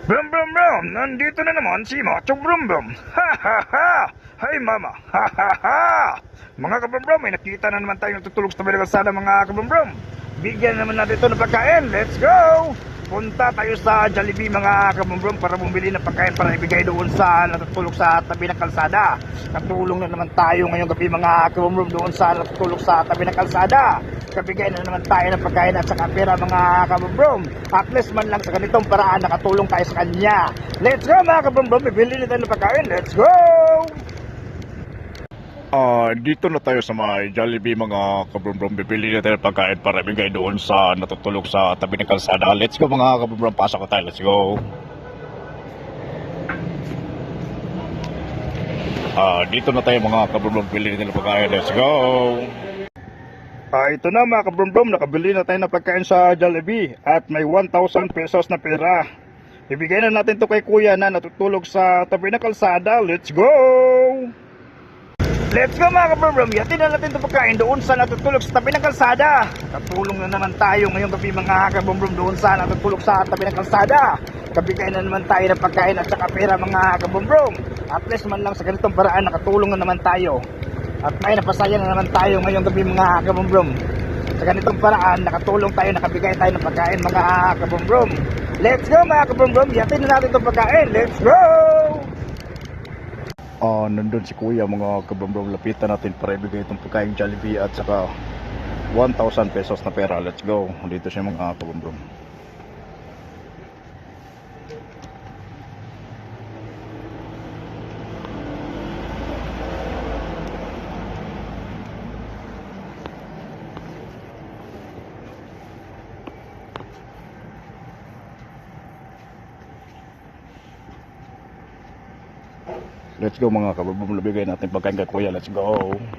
Brum brum brum, nandito na naman si Macho Brum Brum. Ha ha ha! Hay mama, ha ha ha! Mga kabrum brum, may nakita na naman tayong tutulog sa tabi ng kalsada mga kabrum brum. Bigyan naman natin ito ng pagkain, let's go! Punta tayo sa Jollibee mga kabrum brum para bumili ng pagkain para ibigay doon sa natutulog sa tabi ng kalsada. Katulong na naman tayo ngayong gabi mga kabrum brum doon sa natutulog sa tabi ng kalsada. Kabigay na naman tayo ng pagkain at saka pera mga kabrum. At least man lang sa ganitong paraan nakatulong tayo sa kanya. Let's go mga kabrum, bibili na tayo ng pagkain. Let's go! Dito na tayo sa may Jollibee mga kabrum-brum. Bibili na tayo ng pagkain para ibigay doon sa natutulog sa tabi ng kalsada. Let's go mga kabrum-brum, pasok na tayo, let's go. Dito na tayo mga kabrum-brum, bibili na tayo ng pagkain, let's go. Ito na mga kabrum-brum, nakabili na tayo ng pagkain sa Jollibee at may 1,000 pesos na pera. Ibigay na natin to kay kuya na natutulog sa tabi ng kalsada. Let's go! Let's go mga kabrum-brum, yatin na natin itong pagkain doon sa natutulog sa tabi ng kalsada. Katulong na naman tayo ngayong gabi mga kabrum-brum doon sa natutulog sa tabi ng kalsada. Kabigay na naman tayo ng pagkain at saka pera mga kabrum-brum. At least man lang sa ganitong paraan nakatulong na naman tayo. At may napasaya na naman tayo ngayong gabi mga kabrum-brum. Sa ganitong paraan nakatulong tayo, nakabigay tayo ng pagkain mga kabrum-brum. Let's go mga kabrum-brum, yatin na natin itong pagkain. Let's go! Nandun si kuya mga kabrum-brum, lapitan natin para ibigay itong pagkain Jollibee at saka 1,000 pesos na pera, let's go. Dito siya mga kabrum-brum. Let's go mga kabrum-brum, nabigay natin pagkain kay kuya, let's go.